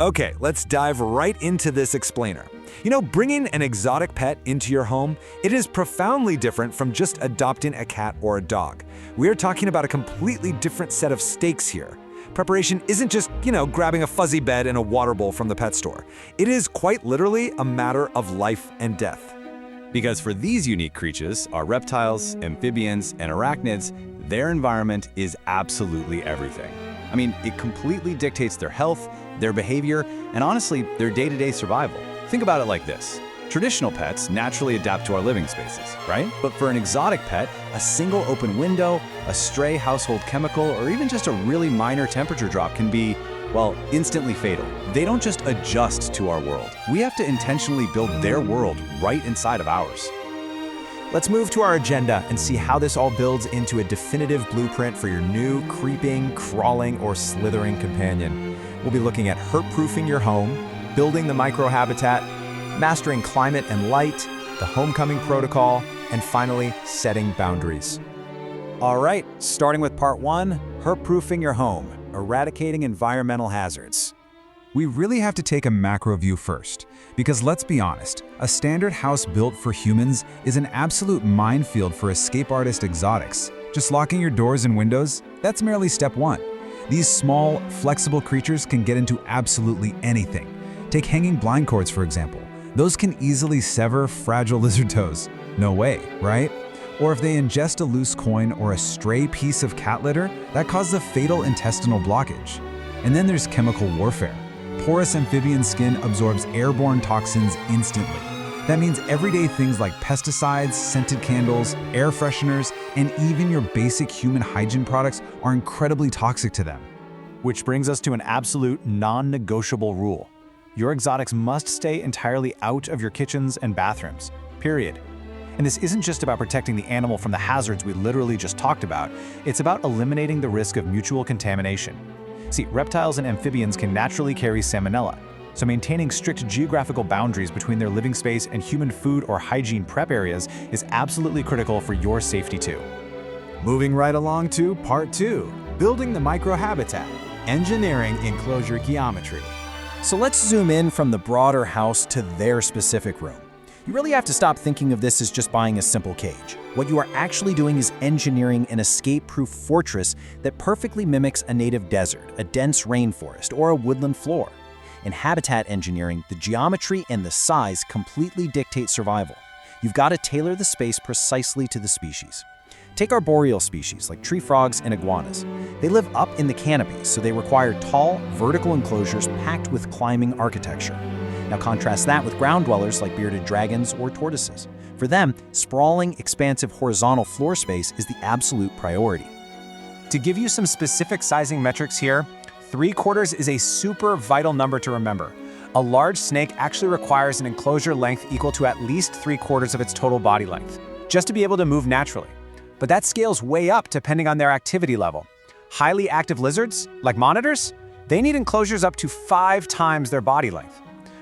Okay, let's dive right into this explainer. Bringing an exotic pet into your home, it is profoundly different from just adopting a cat or a dog. We are talking about a completely different set of stakes here. Preparation isn't just, grabbing a fuzzy bed and a water bowl from the pet store. It is quite literally a matter of life and death. Because for these unique creatures, our reptiles, amphibians, and arachnids, their environment is absolutely everything. I mean, it completely dictates their health, their behavior, and honestly, their day-to-day survival. Think about it like this. Traditional pets naturally adapt to our living spaces, right? But for an exotic pet, a single open window, a stray household chemical, or even just a really minor temperature drop can be, well, instantly fatal. They don't just adjust to our world. We have to intentionally build their world right inside of ours. Let's move to our agenda and see how this all builds into a definitive blueprint for your new creeping, crawling, or slithering companion. We'll be looking at herp-proofing your home, building the microhabitat, mastering climate and light, the homecoming protocol, and finally, setting boundaries. All right, starting with part 1, herp-proofing your home, eradicating environmental hazards. We really have to take a macro view first, because let's be honest, a standard house built for humans is an absolute minefield for escape artist exotics. Just locking your doors and windows, that's merely step 1. These small, flexible creatures can get into absolutely anything. Take hanging blind cords, for example. Those can easily sever fragile lizard toes. No way, right? Or if they ingest a loose coin or a stray piece of cat litter, that causes a fatal intestinal blockage. And then there's chemical warfare. Porous amphibian skin absorbs airborne toxins instantly. That means everyday things like pesticides, scented candles, air fresheners, and even your basic human hygiene products are incredibly toxic to them. Which brings us to an absolute non-negotiable rule. Your exotics must stay entirely out of your kitchens and bathrooms, period. And this isn't just about protecting the animal from the hazards we literally just talked about, it's about eliminating the risk of mutual contamination. See, reptiles and amphibians can naturally carry salmonella, so maintaining strict geographical boundaries between their living space and human food or hygiene prep areas is absolutely critical for your safety too. Moving right along to part 2, building the microhabitat, engineering enclosure geometry. So let's zoom in from the broader house to their specific room. You really have to stop thinking of this as just buying a simple cage. What you are actually doing is engineering an escape-proof fortress that perfectly mimics a native desert, a dense rainforest, or a woodland floor. In habitat engineering, the geometry and the size completely dictate survival. You've got to tailor the space precisely to the species. Take arboreal species like tree frogs and iguanas. They live up in the canopy, so they require tall, vertical enclosures packed with climbing architecture. Now contrast that with ground dwellers like bearded dragons or tortoises. For them, sprawling, expansive horizontal floor space is the absolute priority. To give you some specific sizing metrics here, 3/4 is a super vital number to remember. A large snake actually requires an enclosure length equal to at least 3/4 of its total body length, just to be able to move naturally. But that scales way up depending on their activity level. Highly active lizards, like monitors, they need enclosures up to 5 times their body length.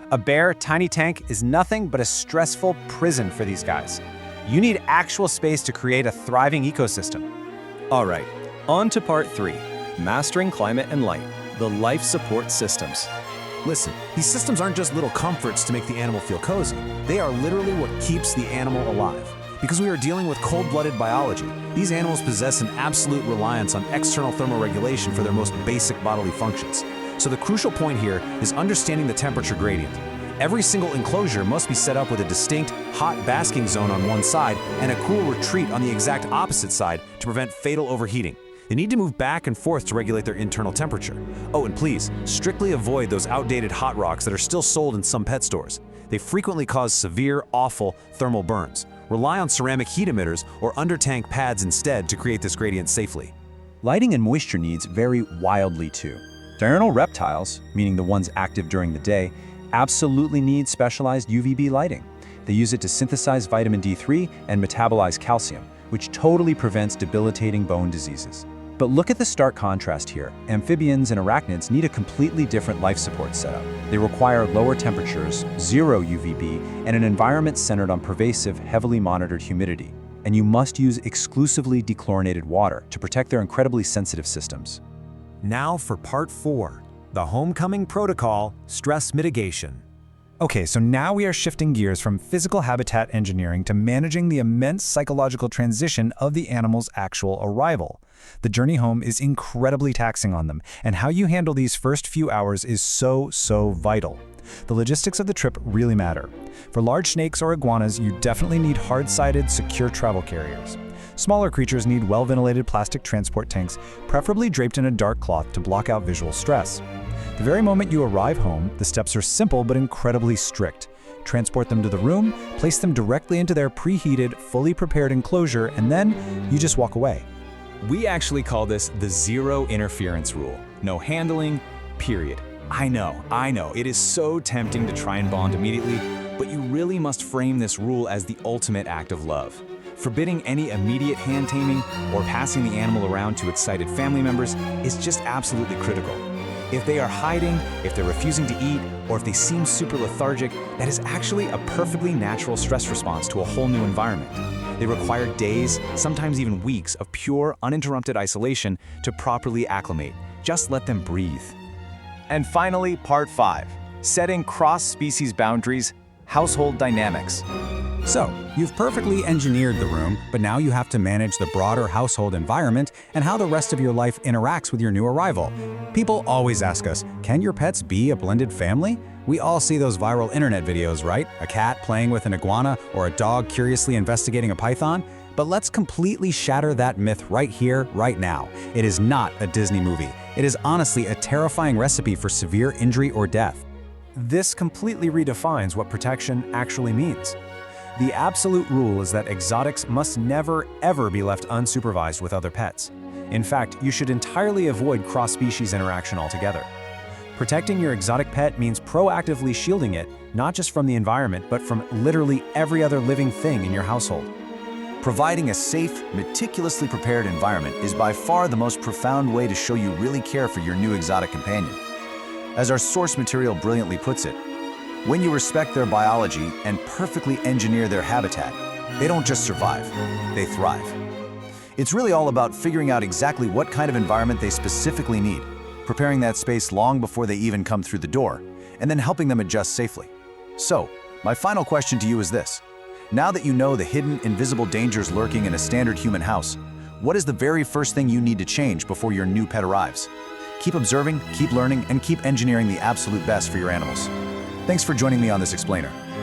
A bare, tiny tank is nothing but a stressful prison for these guys. You need actual space to create a thriving ecosystem. All right, on to part 3, mastering climate and light, the life support systems. Listen, these systems aren't just little comforts to make the animal feel cozy. They are literally what keeps the animal alive. Because we are dealing with cold-blooded biology, these animals possess an absolute reliance on external thermoregulation for their most basic bodily functions. So the crucial point here is understanding the temperature gradient. Every single enclosure must be set up with a distinct hot basking zone on one side and a cool retreat on the exact opposite side to prevent fatal overheating. They need to move back and forth to regulate their internal temperature. Oh, and please, strictly avoid those outdated hot rocks that are still sold in some pet stores. They frequently cause severe, awful thermal burns. Rely on ceramic heat emitters or under-tank pads instead to create this gradient safely. Lighting and moisture needs vary wildly too. Diurnal reptiles, meaning the ones active during the day, absolutely need specialized UVB lighting. They use it to synthesize vitamin D3 and metabolize calcium, which totally prevents debilitating bone diseases. But look at the stark contrast here. Amphibians and arachnids need a completely different life support setup. They require lower temperatures, zero UVB, and an environment centered on pervasive, heavily monitored humidity. And you must use exclusively dechlorinated water to protect their incredibly sensitive systems. Now for part 4, the homecoming protocol, stress mitigation. Okay, so now we are shifting gears from physical habitat engineering to managing the immense psychological transition of the animal's actual arrival. The journey home is incredibly taxing on them, and how you handle these first few hours is so vital. The logistics of the trip really matter. For large snakes or iguanas, you definitely need hard-sided, secure travel carriers. Smaller creatures need well-ventilated plastic transport tanks, preferably draped in a dark cloth to block out visual stress. The very moment you arrive home, the steps are simple but incredibly strict. Transport them to the room, place them directly into their preheated, fully prepared enclosure, and then you just walk away. We actually call this the zero interference rule. No handling, period. I know, it is so tempting to try and bond immediately, but you really must frame this rule as the ultimate act of love. Forbidding any immediate hand taming or passing the animal around to excited family members is just absolutely critical. If they are hiding, if they're refusing to eat, or if they seem super lethargic, that is actually a perfectly natural stress response to a whole new environment. They require days, sometimes even weeks, of pure, uninterrupted isolation to properly acclimate. Just let them breathe. And finally, part 5, setting cross-species boundaries, household dynamics. So, you've perfectly engineered the room, but now you have to manage the broader household environment and how the rest of your life interacts with your new arrival. People always ask us, can your pets be a blended family? We all see those viral internet videos, right? A cat playing with an iguana or a dog curiously investigating a python? But let's completely shatter that myth right here, right now. It is not a Disney movie. It is honestly a terrifying recipe for severe injury or death. This completely redefines what protection actually means. The absolute rule is that exotics must never, ever be left unsupervised with other pets. In fact, you should entirely avoid cross-species interaction altogether. Protecting your exotic pet means proactively shielding it, not just from the environment, but from literally every other living thing in your household. Providing a safe, meticulously prepared environment is by far the most profound way to show you really care for your new exotic companion. As our source material brilliantly puts it, when you respect their biology and perfectly engineer their habitat, they don't just survive, they thrive. It's really all about figuring out exactly what kind of environment they specifically need, preparing that space long before they even come through the door, and then helping them adjust safely. So, my final question to you is this. Now that you know the hidden, invisible dangers lurking in a standard human house, what is the very first thing you need to change before your new pet arrives? Keep observing, keep learning, and keep engineering the absolute best for your animals. Thanks for joining me on this explainer.